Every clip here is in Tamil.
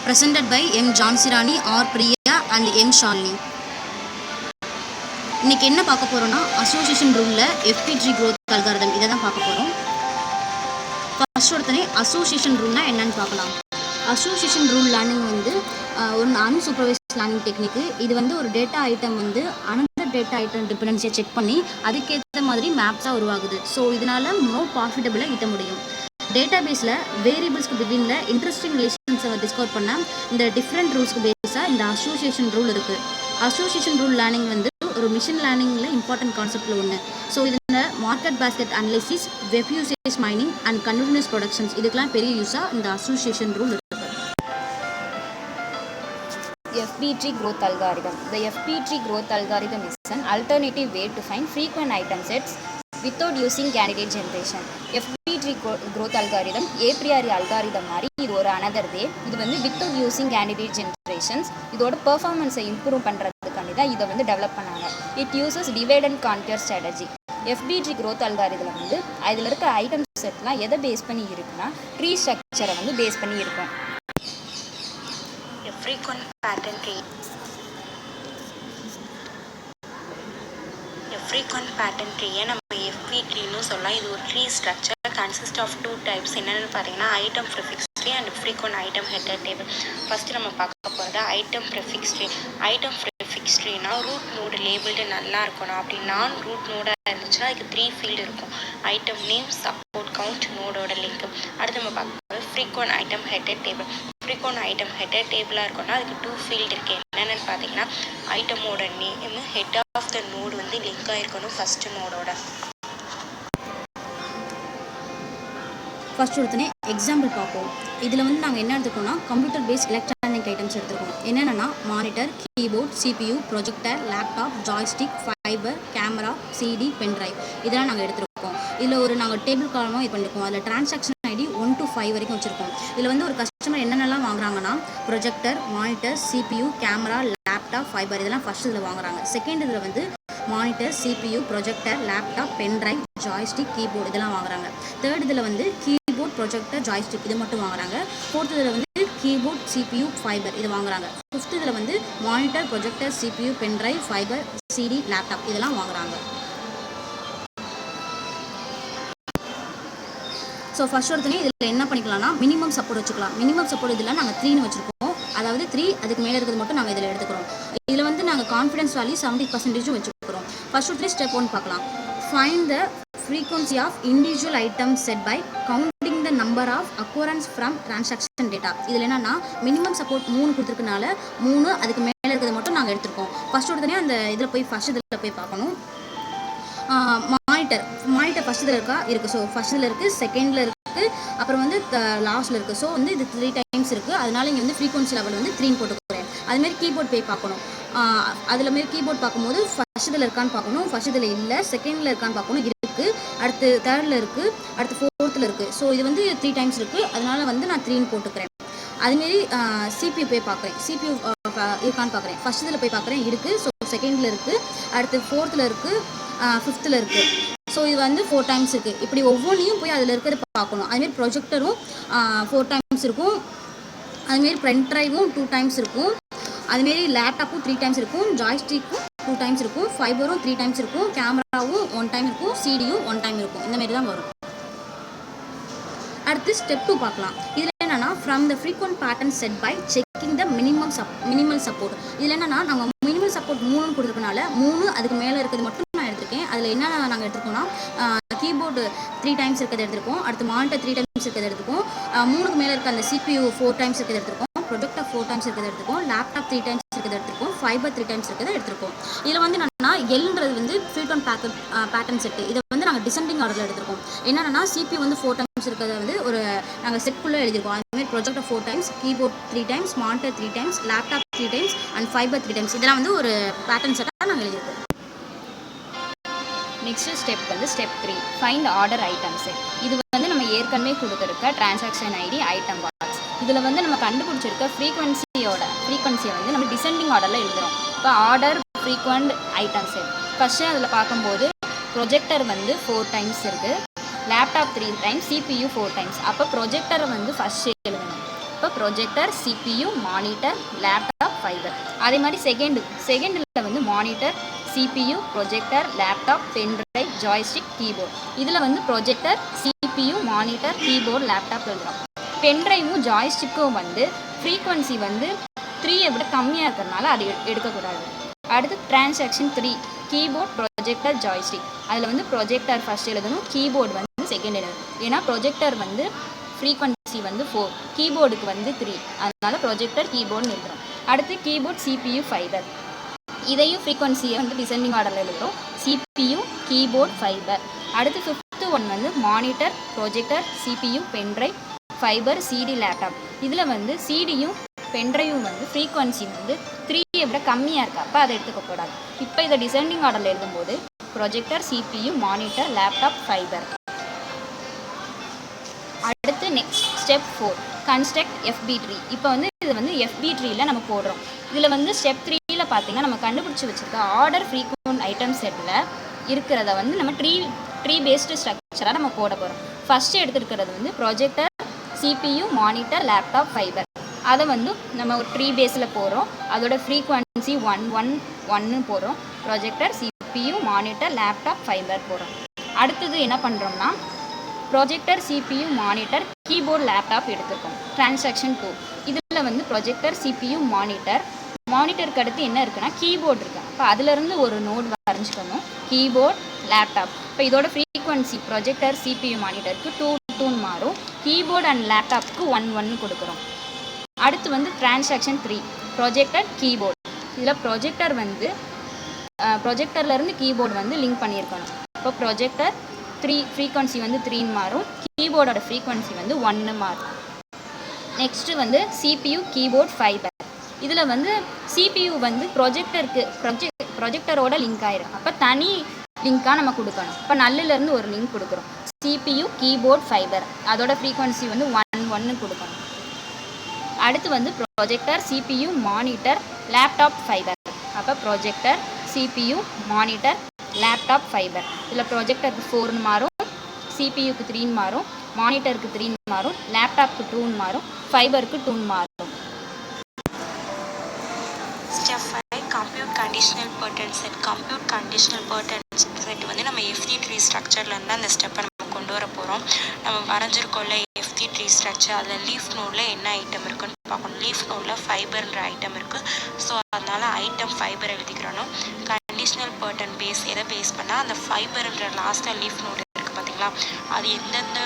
presented by M. Jhansirani, R. Priya and M. Shalini. இன்னைக்கு என்ன பார்க்க போகிறோன்னா அசோசியேஷன் ரூலில் FPG growth algorithm இதை தான் பார்க்க போகிறோம். ஃபர்ஸ்ட் ஒருத்தனே அசோசியேஷன் ரூல்னால் என்னன்னு பார்க்கலாம். அசோசியேஷன் ரூல் லேர்னிங் வந்து ஒரு அன்சூப்பர்வைஸ்ட் லேர்னிங் டெக்னிக்கு. இது வந்து ஒரு டேட்டா ஐட்டம் வந்து அனதர் டேட்டா ஐட்டம் டிபெண்டன்சியை செக் பண்ணி அதுக்கேற்ற மாதிரி மேப்ஸாக உருவாகுது. ஸோ இதனால் மோர் ப்ராஃபிட்டபிளாக ஈட்ட முடியும். டேட்டா பேஸில் வேரியபிள்ஸ்க்கு பிட்வீனில் இன்ட்ரெஸ்டிங் ரிலேஷன்ஸை டிஸ்கவர் பண்ண இந்த டிஃப்ரெண்ட் ரூல்ஸ்க்கு பேஸாக இந்த அசோசியேஷன் ரூல் இருக்குது. அசோசியேஷன் ரூல் லேர்னிங் வந்து ஒரு மிஷின் லேர்னிங்கில் இம்பார்ட்டன்ட் கான்செப்டில் ஒன்று. ஸோ இதில் market basket analysis, web usage mining and continuous productions இதுக்கெல்லாம் பெரிய யூஸாக இந்த அசோசியேஷன் ரூல் இருக்குது. FPG growth algorithm. The FPG growth algorithm is an alternative way to find frequent item sets without using candidate generation. FPG growth algorithm a priori algorithm மாதிரி இது ஒரு another way. இது வந்து without using candidate generations இதோட பெர்ஃபார்மன்ஸை இம்ப்ரூவ் பண்ணுறதுக்காண்டி தான் இதை வந்து டெவலப் பண்ணாங்க. It uses divide and conquer strategy. FPG growth algorithm வந்து அதில் இருக்க ஐட்டம் செட்லாம் எதை பேஸ் பண்ணி இருக்குன்னா ட்ரீ ஸ்ட்ரக்சரை வந்து பேஸ் பண்ணி இருக்கும். frequent pattern tree. A frequent pattern tree நம்ம FP ட்ரீன்னு சொல்லலாம். இது ஒரு tree structure consist of two types. என்னென்னு பார்த்தீங்கன்னா item prefix tree and frequent item header table. First நம்ம பார்க்க போகிறது item prefix tree. Item prefix ட்ரீனா ரூட் நோடு லேபிள்டு நல்லா இருக்கணும். அப்படி நான் ரூட் நோடாக இருந்துச்சுன்னா அதுக்கு 3 ஃபீல்டு இருக்கும். ஐட்டம் நேம், சப்போர்ட், கவுண்ட், நோடோட லிங்க். அடுத்து நம்ம பார்க்க frequent item header table. Frequent item header டேபிளாக இருக்குன்னா அதுக்கு 2 ஃபீல்டு இருக்குது. என்னென்னு பார்த்தீங்கன்னா ஐட்டமோட name, head of the node வந்து லிங்க் ஆகிருக்கணும் ஃபஸ்ட்டு நோடோட. ஃபர்ஸ்ட் ஒருத்தனே எக்ஸாம்பிள் பார்ப்போம். இதில் வந்து நாங்கள் என்ன எடுத்துக்கோன்னா கம்ப்யூட்டர் பேஸ்ட் எலக்ட்ரானிக் ஐட்டம்ஸ் எடுத்துருக்கோம். என்னென்னா monitor, keyboard, CPU, projector, laptop, joystick, fibre, camera, CD, pendrive இதெல்லாம் நாங்கள் எடுத்துருக்கோம். இதில் நாங்கள் டேபிள் காலமாக இது பண்ணியிருக்கோம். அதில் டிரான்சாக்ஷன் ID 1 to 5 வரைக்கும் வச்சுருக்கோம். இதில் வந்து ஒரு கஸ்டமர் என்னென்னலாம் வாங்குறாங்கன்னா projector, monitor, CPU, camera, laptop, fibre இதெல்லாம் ஃபஸ்ட் இதில் வாங்குறாங்க. செகண்ட் இதில் வந்து monitor, CPU, projector, laptop, pen drive, joystick, keyboard இதெல்லாம் வாங்குறாங்க. தேர்ட் இதில் வந்து கீபோர்ட், ப்ரொஜெக்டர், ஜாய்ஸ்டிக் இது மட்டும் வாங்குறாங்க. ஃபோர்த் இதில் வந்து கீபோர்ட், CPU, ஃபைபர் இது வாங்குறாங்க. ஃபிஃப்த் இதில் வந்து monitor, projector, CPU, pen drive, fibre, CD, laptop இதெல்லாம் வாங்குறாங்க. ஸோ ஃபர்ஸ்ட் ஒருத்தனே இதில் என்ன பண்ணிக்கலாம்னா மினிமம் சப்போர்ட் வச்சுக்கலாம். மினிமம் சப்போர்ட் இதில் நாங்கள் 3ன்னு வச்சுருக்கோம். அதாவது 3 அதுக்கு மேலே இருக்கிறது மட்டும் நாங்கள் இதில் எடுத்துக்கிறோம். இதில் வந்து நாங்கள் கான்ஃபிடன்ஸ் வேல்யூ 70% வச்சுக்கிறோம். ஃபர்ஸ்ட் ஒருத்தனே ஸ்டெப் 1 பார்க்கலாம். Find the frequency of individual items set by counting the number of occurrence from transaction data. இதில் என்னன்னா மினிமம் சப்போர்ட் 3 கொடுத்துருக்கனால 3 அதுக்கு மேலே இருக்கிறது மட்டும் நாங்கள் எடுத்துருக்கோம். ஃபர்ஸ்ட் ஒருத்தனே அந்த இதில் போய் ஃபர்ஸ்ட் இதில் போய் பார்க்கணும். மானிட்டர் ஃபர்ஸ்ட் இதில் இருக்குது. ஸோ ஃபர்ஸ்ட் இதில் இருக்குது, செகண்டில் இருக்குது, அப்புறம் வந்து லாஸ்ட்டில் இருக்குது. ஸோ வந்து இது 3 டைம்ஸ் இருக்குது. அதனால இங்கே வந்து ஃப்ரீக்வன்சி லெவல் வந்து 3 போட்டுக்கிறேன். அதுமாரி கீபோர்ட் போய் பார்க்கணும். அதில் மாரி கீபோர்ட் பார்க்கும்போது ஃபர்ஸ்ட் இதில் இருக்கான்னு பார்க்கணும். ஃபர்ஸ்ட் இதில் இல்லை, செகண்டில் இருக்கான்னு பார்க்கணும். இருக்குது, அடுத்து தேர்டில் இருக்குது, அடுத்து ஃபோர்த்தில் இருக்குது. ஸோ இது வந்து 3 டைம்ஸ் இருக்குது. அதனால வந்து நான் 3ன்னு போட்டுக்கிறேன். அதுமாரி CPU போய் பார்க்குறேன். CPU இருக்கான்னு பார்க்குறேன். ஃபர்ஸ்ட் இதில் போய் பார்க்குறேன், இருக்குது. ஸோ செகண்டில் இருக்குது, அடுத்து ஃபோர்த்தில் இருக்குது, ஃபிஃப்த்தில் இருக்குது. ஸோ இது வந்து 4 டைம்ஸ் இருக்குது. இப்படி ஒவ்வொன்றையும் போய் அதில் இருக்கிறத பார்க்கணும். அதுமாரி ப்ரொஜெக்டரும் 4 டைம்ஸ் இருக்கும். அதுமாரி பென் ட்ரைவும் 2 டைம்ஸ் இருக்கும். அதுமாரி லேப்டாப்பும் 3 டைம்ஸ் இருக்கும். ஜாய்ஸ்டிக்கும் 2 டைம்ஸ் இருக்கும். ஃபைபரும் 3 டைம்ஸ் இருக்கும். கேமராவும் 1 டைம் இருக்கும். CDயும் 1 டைம் இருக்கும். இந்தமாரி தான் வரும். அடுத்து ஸ்டெப் 2 பார்க்கலாம். இதில் என்னென்னா from the frequent pattern set by checking the minimal support. இதில் என்னென்னா நாங்கள் மினிமல் சப்போர்ட் 3ன்னு கொடுத்துருக்கனால 3 அதுக்கு மேலே இருக்கிறது மட்டும் நான் எடுத்திருக்கேன். அதில் என்ன நாங்கள் எடுத்துருக்கோம்னா கீபோர்டு 3 டைம்ஸ் இருக்கிறது எடுத்துருக்கோம். அடுத்து மானிட்டர் 3 டைம்ஸ் இருக்கிறது எடுத்துருக்கோம். 3க்கு மேலே இருக்க அந்த CPU 4 டைம்ஸ் இருக்கிறது எடுத்துருக்கோம். ப்ரொஜெக்டர் 4 டைம்ஸ் இருக்கிறது எடுத்துருக்கோம். லேப்டாப் 3 டைம்ஸ் இருக்கிறது எடுத்துருக்கோம். ஃபைபர் 3 டைம்ஸ் இருக்கிறத எடுத்துருக்கோம். இதில் வந்து என்னன்னா எல்ன்றது வந்து ஃப்ரீக்வெண்ட் பேட்டர்ன் செட்டு. இதை வந்து நாங்கள் டிசெண்டிங் ஆர்டரில் எடுத்துருக்கோம். என்னென்னா CPU வந்து 4 டைம்ஸ் இருக்கிறத வந்து ஒரு நாங்கள் செட்குள்ளே எழுதியிருக்கோம். அதுமாதிரி projector 4 times, keyboard 3 times, monitor 3 times, laptop 3 times and fibre 3 times இதெல்லாம் வந்து ஒரு பேட்டர்ன் செட்டாக நாங்கள் எழுதியிருக்கோம். நெக்ஸ்ட் ஸ்டெப் வந்து ஸ்டெப் 3 ஃபைண்ட் ஆர்டர் ஐட்டம்ஸு. இது வந்து நம்ம ஏற்கனவே கொடுத்துருக்க டிரான்சாக்ஷன் ID ஐட்டம் பாக்ஸ். இதில் வந்து நம்ம கண்டுபிடிச்சிருக்க ஃப்ரீக்வன்சியை வந்து நம்ம டிசெண்டிங் ஆர்டரில் எழுதுகிறோம். இப்போ ஆர்டர் ஃப்ரீக்வெண்ட் ஐட்டம்ஸு ஃபஸ்ட்டு அதில் பார்க்கும்போது ப்ரொஜெக்டர் வந்து 4 டைம்ஸ் இருக்குது, லேப்டாப் 3 டைம்ஸ், CPU 4 டைம்ஸ். அப்போ ப்ரொஜெக்டரை வந்து ஃபஸ்ட்டு எழுதணும். இப்போ projector, CPU, monitor, laptop, fibre. அதே மாதிரி செகண்டில் வந்து monitor, CPU, projector, laptop, pen drive, joystick, keyboard. இதில் வந்து projector, CPU, monitor, keyboard, laptop எழுதுகிறோம். பென்ட்ரைவும் ஜாய்ஸ்டிக்கும் வந்து ஃப்ரீக்வன்சி வந்து 3 விட கம்மியாக இருக்கிறதுனால அது எடுக்கக்கூடாது. அடுத்து டிரான்சாக்ஷன் 3 கீபோர்ட், ப்ரொஜெக்டர், ஜாய்ஸ்டிக். அதில் வந்து ப்ரொஜெக்டர் ஃபஸ்ட் எழுதணும், கீபோர்டு வந்து செகண்ட் எழுதணும். ஏன்னா ப்ரொஜெக்டர் வந்து ஃப்ரீக்வன்சி வந்து 4, கீபோர்டுக்கு வந்து 3, அதனால் ப்ரொஜெக்டர் கீபோர்டுன்னு எழுதுகிறோம். அடுத்து கீபோர்ட், CPU, ஃபைபர். இதையும் ஃப்ரீக்வன்சியை வந்து டிசெண்டிங் ஆர்டரில் எழுதுகிறோம், CPU, கீபோர்ட், ஃபைபர். அடுத்து 5th ஒன் வந்து monitor, projector, CPU, pen drive, fibre, CD, laptop. இதில் வந்து சிடியும் பென்ட்ரைவும் வந்து ஃப்ரீக்வன்சி வந்து 3 விட கம்மியாக இருக்குது, அப்போ அதை எடுத்துக்கக்கூடாது. இப்போ இதை டிசெண்டிங் ஆர்டரில் எழுதும்போது projector, CPU, monitor, laptop, fibre. அடுத்து next step 4 construct FB tree. இப்போ வந்து இது வந்து FB ட்ரீயில் நம்ம போடுறோம். இதில் வந்து ஸ்டெப் 3யில் பார்த்தீங்கன்னா நம்ம கண்டுபிடிச்சி வச்சுருக்க ஆர்டர் ஃப்ரீக்வெண்ட் ஐட்டம் செட்டில் இருக்கிறத வந்து நம்ம ட்ரீ பேஸ்டு ஸ்ட்ரக்சராக நம்ம போட போகிறோம். ஃபஸ்ட்டு எடுத்துருக்கிறது வந்து projector, CPU, monitor, laptop, fibre. அதை வந்து நம்ம ஒரு ட்ரீ பேஸில் போகிறோம். அதோட ஃப்ரீக்வன்சி 1 போகிறோம். Projector, CPU, monitor, laptop, fibre போகிறோம். அடுத்தது என்ன பண்ணுறோம்னா projector, CPU, monitor, keyboard, laptop எடுத்துருக்கோம். டிரான்சாக்ஷன் 2 இதில் வந்து ப்ரொஜெக்டர், CPU, மானிட்டருக்கு அடுத்து என்ன இருக்குன்னா கீபோர்டு இருக்குது. அப்போ அதிலிருந்து ஒரு நோட் வரைஞ்சிக்கணும், கீபோர்ட், லேப்டாப். இப்போ இதோட ஃப்ரீக்வன்சி ப்ரொஜெக்டர், CPU, மானிட்டருக்கு 2 மாறும், கீபோர்டு அண்ட் லேப்டாப்புக்கு 1 கொடுக்குறோம். அடுத்து வந்து டிரான்சாக்ஷன் 3 ப்ரொஜெக்டர், கீபோர்டு. இதில் ப்ரொஜெக்டர் வந்து ப்ரொஜெக்டர்லேருந்து கீபோர்டு வந்து லிங்க் பண்ணியிருக்கணும். இப்போ ப்ரொஜெக்டர் 3 ஃப்ரீக்வன்சி வந்து 3 மாறும், கீபோர்டோட ஃப்ரீக்வன்சி வந்து 1 மாறும். நெக்ஸ்ட்டு வந்து CPU, கீபோர்ட், ஃபைபர். இதில் வந்து CPU வந்து ப்ரொஜெக்டரோட லிங்க் ஆயிரும், அப்போ தனி லிங்காக நம்ம கொடுக்கணும். இப்போ நல்லிலேருந்து ஒரு லிங்க் கொடுக்குறோம், CPU, கீபோர்ட், ஃபைபர். அதோட ஃப்ரீக்வன்சி வந்து 1 கொடுக்கணும். அடுத்து வந்து projector, CPU, monitor, laptop, fibre. அப்போ projector, CPU, monitor, laptop, fibre. இதில் ப்ரொஜெக்டருக்கு 4 மாறும், CPUக்கு 3 மாறும், மானிட்டருக்கு 3 மாறும், லேப்டாப்புக்கு 2 மாறும், ஃபைபருக்கு 2 மாறும். Step 5 compute conditional pattern set. Compute conditional pattern set வந்து நம்ம FD ட்ரீ ஸ்ட்ரக்சர்லேருந்து அந்த ஸ்டெப்பை நம்ம கொண்டு வர போகிறோம். நம்ம வரைஞ்சிருக்கோம்ல FD ட்ரீ ஸ்ட்ரக்சர், அதில் லீஃப் நோடில் என்ன ஐட்டம் இருக்குன்னு பார்க்கணும். லீஃப் நோடில் ஃபைபர்ன்ற ஐட்டம் இருக்குது. ஸோ அதனால் ஐட்டம் ஃபைபர் எழுதிக்கிறணும். கண்டிஷனல் பர்டன் எதை பேஸ் பண்ணால் அந்த ஃபைபர்ன்ற லாஸ்ட்டாக லீஃப் நோடு இருக்குது பார்த்தீங்களா, அது எந்தெந்த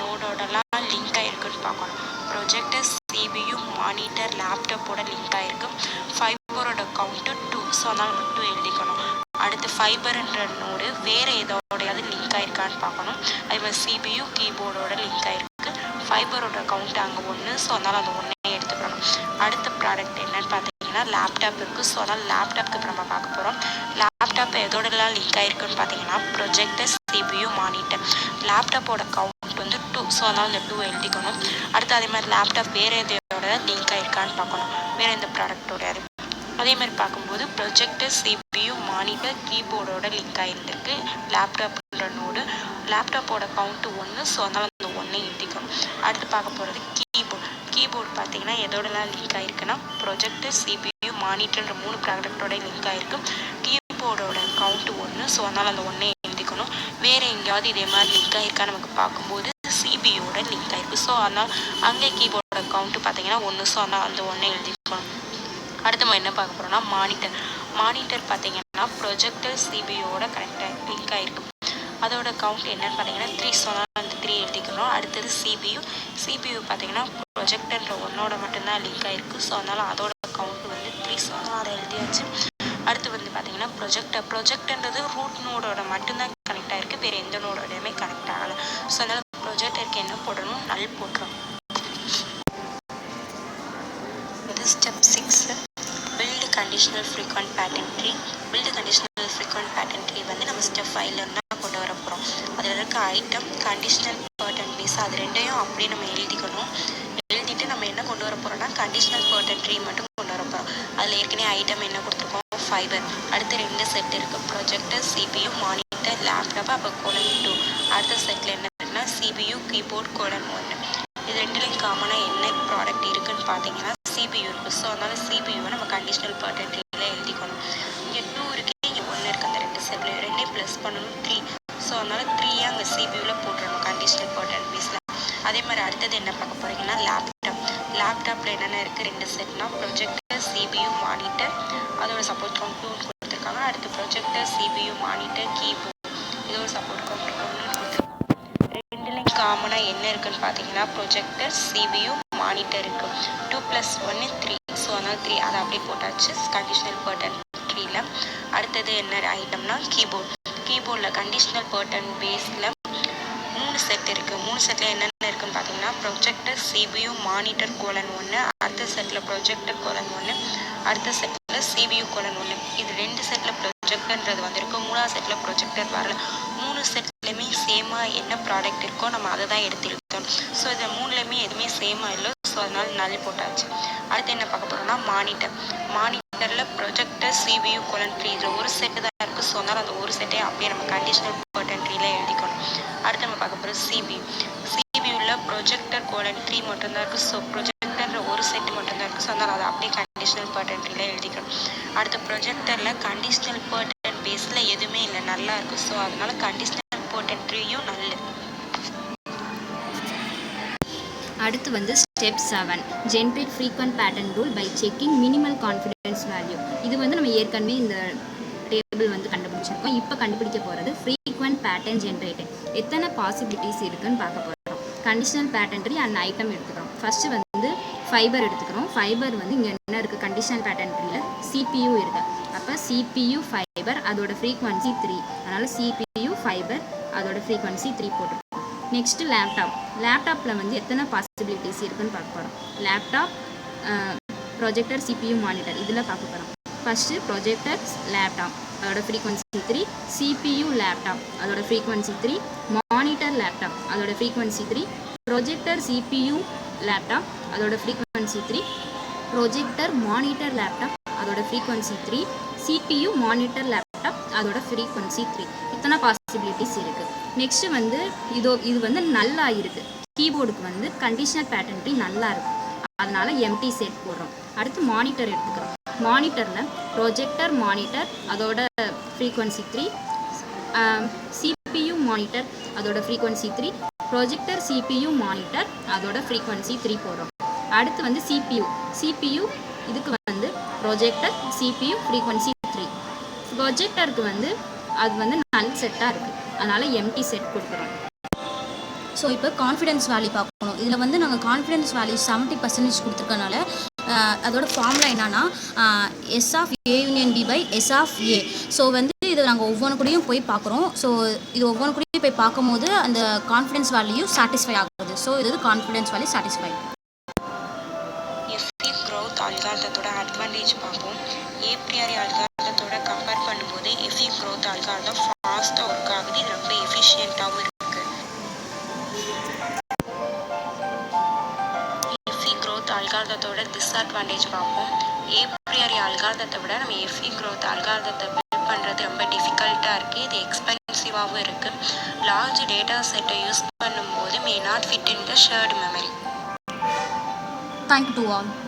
நோடோடலாம் லிங்க் ஆகிருக்குன்னு பார்க்கணும். ப்ரொஜெக்டர், CPU, மானிட்டர், லேப்டாப்போட லிங்க் ஆகிருக்கு. ஃபைபரோட கவுண்ட்டு 2, ஸோ அதனால் நம்ம 2 எழுதிக்கணும். அடுத்து ஃபைபர்ன்ற நோடு வேறு எதோடையாவது லிங்க் ஆகிருக்கான்னு பார்க்கணும். அதே மாதிரி CPU, கீபோர்டோட லிங்க் ஆகிருக்கு. ஃபைபரோட கவுண்ட் அங்கே 1, ஸோ அதனால் அந்த 1 எடுத்துக்கணும். அடுத்த ப்ராடக்ட் என்னன்னு பார்த்தீங்கன்னா லேப்டாப் இருக்குது. ஸோ அதனால் லேப்டாப்க்கு இப்போ நம்ம பார்க்க போகிறோம். லேப்டாப் எதோடலாம் லிங்க் ஆகிருக்குன்னு பார்த்தீங்கன்னா ப்ரொஜெக்டர், CPU, மானிட்டர். லேப்டாப்போட கவுண்ட் வந்து 2, ஸோ அதனால் இந்த 2 எழுதிக்கணும். அடுத்து அதே மாதிரி லேப்டாப் வேறு எதோட லிங்க் ஆகிருக்கான்னு பார்க்கணும், வேறு எந்த ப்ராடக்டோடையாது. அதே மாதிரி பார்க்கும்போது ப்ரொஜெக்டர், CPU, மானிட்டர், கீபோர்டோட லிங்க் ஆகிருந்திருக்கு லேப்டாப்ன்ற நோடு. லேப்டாப்போட கவுண்ட்டு 1, ஸோ அதனால் அந்த 1 எழுதிக்கணும். அடுத்து பார்க்க போகிறது கீபோர்டு பார்த்தீங்கன்னா எதோடலாம் லிங்க் ஆகிருக்குன்னா ப்ரொஜெக்டர், CPU, மானிட்டர்ன்ற 3 ப்ராடக்டோட லிங்க் ஆகிருக்கு. கீபோர்டோட கவுண்ட்டு 1, ஸோ அதனால் அந்த 1 எழுதிக்கணும். வேறு எங்கேயாவது இதே மாதிரி லிங்க் ஆகிருக்கா நமக்கு பார்க்கும்போது CPUவோட லிங்க் ஆகிருக்கு. ஸோ அதனால் அங்கே கீபோர்டோட கவுண்ட்டு பார்த்தீங்கன்னா 1, ஸோ அதனால் அந்த 1 எழுதிக்கணும். அடுத்து நம்ம என்ன பார்க்க போகிறோம்னா மானிட்டர் பார்த்தீங்கன்னா ப்ரொஜெக்டர், CPUவோட கரெக்டாக லிங்க் ஆகிருக்கு. அதோட கவுண்ட் என்னன்னு பார்த்தீங்கன்னா 3, ஸோ அதனால் அந்த 3 எழுதிக்கணும். அடுத்தது CPU பார்த்தீங்கன்னா ப்ரொஜெக்டர்ன்ற 1ஓட மட்டும்தான் லிங்க் ஆகிருக்கு. ஸோ அதனால் அதோட கவுண்ட் வந்து 3, ஸோ அதனால் அதை எழுதியாச்சு. அடுத்து வந்து பார்த்தீங்கன்னா ப்ரொஜெக்டர்ன்றது ரூட் நோடோட மட்டும்தான் கனெக்ட் ஆகிருக்கு, வேறு எந்த நோடோடையுமே கனெக்ட் ஆகலை. ஸோ அதனால் ப்ரொஜெக்டருக்கு என்ன போடணும், நல் போட்டுரும். இது step 6 build conditional frequent pattern tree. Build conditional frequent pattern tree வந்து நம்ம ஸ்டெப் 5லேருந்து கொண்டு வர போகிறோம். அதில் இருக்க ஐட்டம், கண்டிஷனல் பர்டன் பேஸ், அது ரெண்டையும் அப்படியே நம்ம எழுதிக்கணும். எழுதிட்டு நம்ம என்ன கொண்டு வர போகிறோம்னா கண்டிஷனல் பர்டன் ட்ரீ மட்டும் கொண்டு வர போகிறோம். அதில் ஏற்கனவே ஐட்டம் என்ன கொடுத்துருக்கோம், ஃபைபர். அடுத்து 2 செட் இருக்குது, ப்ரொஜெக்டர், CPU, மானிட்டர், லேப்டாப், அப்போ கோலன் 2. அடுத்த செட்டில் என்ன இருக்குன்னா CPU, கீபோர்ட், கோலன் 1. இது ரெண்டுலையும் காமனாக என்ன ப்ராடக்ட் இருக்குதுன்னு பார்த்தீங்கன்னா CPU இருக்குது. ஸோ அதனால் CPUவை நம்ம கண்டிஷனல் பர்டன் ட்ரீயில் எழுதிக்கணும். இங்கே 2 இருக்குது, இங்கே 1 இருக்குது. அந்த ரெண்டு செட்டில் ரெண்டையும் ப்ளஸ் பண்ணணும் 3. ஸோ அதனால் 3 அங்கே CPUவில் போட்டுருணும் கண்டிஷனல் பர்டன் பேஸில். அதே மாதிரி அடுத்தது என்ன பார்க்க போகிறீங்கன்னா லேப்டாப்பில் என்னென்ன இருக்குது 2 செட்னா ப்ரொஜெக்டர், CPU, மானிட்டர், அதோட சப்போர்ட் கவுண்ட் 2 கொடுத்துருக்காங்க. அடுத்து ப்ரொஜெக்டர், CPU, மானிட்டர், கீபோர்ட், இதோட சப்போர்ட் கவுண்ட் 1 கொடுத்துருக்காங்க. ரெண்டுலையும் காமனாக என்ன இருக்குன்னு பார்த்தீங்கன்னா ப்ரொஜெக்டர், CPU, மானிட்டர் இருக்குது. 2 + 1 3. ஸோ அதனால் 3 அதை அப்படியே போட்டாச்சு கண்டிஷனல் பர்டன் ட்ரீயில். அடுத்தது என்ன ஐட்டம்னா கீபோர்டில் கண்டிஷனல் பர்டன் பேஸில் 3 செட் இருக்குது. 3 செட்டில் என்னென்ன இருக்குதுன்னு பார்த்தீங்கன்னா ப்ரொஜெக்டர், CPU, மானிட்டர் :1, அடுத்த செட்டில் ப்ரொஜெக்டர் :1, அடுத்த செட்டில் CPU :1. இது 2 செட்டில் ப்ரொஜெக்டர்ன்றது வந்திருக்கு, 3ஆவது செட்டில் ப்ரொஜெக்டர் வரல. 3 செட்லேயுமே சேமாக என்ன ப்ராடக்ட் இருக்கோ நம்ம அதை தான் எடுத்துருக்கோம். ஸோ இது 3லேயுமே எதுவுமே சேமாக இல்லை. ஸோ அதனால் நல் போட்டாச்சு. அடுத்து என்ன பார்க்க போகிறோம்னா மானிட்டரில் ப்ரொஜெக்டர், CPU :3 இதில் ஒரு செட்டு தான் இருக்குது. ஸோ அதனால் அந்த ஒரு செட்டே அப்படியே நம்ம கண்டிஷனல் பர்டன் ட்ரீயில் எழுதிக்கணும். அடுத்து நம்ம பார்க்க போகிறோம் CPUவில் ப்ரொஜெக்டர் :3 மட்டும்தான் இருக்குது. ஸோ ப்ரொஜெக்டர் ஒரு செட்டு மட்டும்தான் இருக்குது. ஸோ அதனால் அதை அப்படியே கண்டிஷனல் பர்டன் ட்ரீயில் எழுதிக்கணும். அடுத்து ப்ரொஜெக்டரில் கண்டிஷனல் பர்டன் பேஸில் எதுவுமே இல்லை, நல்லா இருக்குது. ஸோ அதனால் கண்டிஷனல் பர்டன் ட்ரீயும் நல்ல. அடுத்து வந்து step 7 generate frequent pattern rule by checking minimal confidence value. இது வந்து நம்ம ஏற்கனவே இந்த டேபிள் வந்து கண்டுபிடிச்சிருக்கோம். இப்போ கண்டுபிடிக்க போகிறது ஃப்ரீக்வெண்ட் பேட்டர்ன் ஜென்ரேட்டட். எத்தனை பாசிபிலிட்டிஸ் இருக்குன்னு பார்க்க போகிறோம். Conditional pattern tree and item எடுத்துக்கிறோம். ஃபஸ்ட்டு வந்து ஃபைபர் எடுத்துக்கிறோம். ஃபைபர் வந்து இங்கே என்ன இருக்குது கண்டிஷனல் பேட்டர்ன் ட்ரீயில் CPU இருக்குது. அப்போ CPU ஃபைபர் அதோட ஃப்ரீக்வன்சி 3. அதனால் CPU ஃபைபர் அதோட ஃப்ரீக்வன்சி 3 போட்டுருக்கோம். நெக்ஸ்ட்டு லேப்டாப்பில் வந்து எத்தனை பாசிபிலிட்டிஸ் இருக்குன்னு பார்க்க போகிறோம். லேப்டாப், ப்ரொஜெக்டர், CPU, மானிட்டர் இதில் பார்க்க போகிறோம். ஃபஸ்ட்டு ப்ரொஜெக்டர் லேப்டாப் அதோட ஃப்ரீக்வன்சி 3, CPU லேப்டாப் அதோட ஃப்ரீக்வன்சி 3, மானிட்டர் லேப்டாப் அதோட ஃப்ரீக்வன்சி 3, ப்ரொஜெக்டர் CPU லேப்டாப் அதோட ஃப்ரீக்வன்சி 3, ப்ரொஜெக்டர் மானிட்டர் லேப்டாப் அதோட ஃப்ரீக்வன்சி 3, CPU மானிட்டர் லேப்டாப் அதோட ஃப்ரீக்வன்சி 3. இத்தனை பாசிபிலிட்டிஸ் இருக்குது. நெக்ஸ்ட்டு வந்து இது வந்து நல்லா இருக்குது. கீபோர்டுக்கு வந்து கண்டிஷனல் பேட்டர்ன் ட்ரீ நல்லா இருக்குது. அதனால் எம்டி செட் போடுறோம். அடுத்து மானிட்டர் எடுத்துக்கிறோம். மானிட்டரில் ப்ரொஜெக்டர் மானிட்டர் அதோட ஃப்ரீக்வன்சி 3, CPU மானிட்டர் அதோட ஃப்ரீக்வன்சி 3, ப்ரொஜெக்டர் CPU மானிட்டர் அதோட ஃப்ரீக்வன்சி 3 போடுறோம். அடுத்து வந்து CPU இதுக்கு வந்து ப்ரொஜெக்டர் CPU ஃப்ரீக்வன்சி 3. ப்ரொஜெக்டருக்கு வந்து அது வந்து நல் செட்டாக இருக்குது. அதனால் எம்டி செட் கொடுக்குறோம். ஸோ இப்போ கான்ஃபிடன்ஸ் வேல்யூ பார்க்கணும். இதில் வந்து நாங்கள் கான்ஃபிடன்ஸ் வேல்யூ 70% கொடுத்துருக்கனால அதோட ஃபார்முலா என்னன்னா S(A)/S(A). ஸோ வந்து இதை நாங்கள் ஒவ்வொன்று கூடயும் போய் பார்க்குறோம். ஸோ இது ஒவ்வொன்று கூடயும் போய் பார்க்கும்போது அந்த கான்ஃபிடன்ஸ் வேல்யூ சாட்டிஸ்ஃபை ஆகுது. ஸோ இது confidence value satisfy. FP growth அல்காரிதத்தோட அட்வான்டேஜ் பார்ப்போம். ஏப்ரியாரி அல்காரிதத்தோட கம்பேர் பண்ணும்போது எஃப்இ க்ரோத் அல்காரிதம் ஃபாஸ்ட்டாக ஒர்க் ஆகுது. இது ரொம்ப எஃபிஷியண்ட்டாகவும் இருக்குது. எஃப்இ க்ரோத் அல்காரிதத்தோட டிஸ்அட்வான்டேஜ் பார்ப்போம். ஏப்ரியாரி அல்காரிதத்தை விட நம்ம எஃப்இ க்ரோத் அல்காரிதத்தை பில்ட் பண்ணுறது ரொம்ப டிஃபிகல்ட்டாக இருக்குது. இது எக்ஸ்பென்சிவாகவும் இருக்குது. லார்ஜ் டேட்டா செட்டை யூஸ் பண்ணும்போது may not fit in the shared memory. Thank you to all.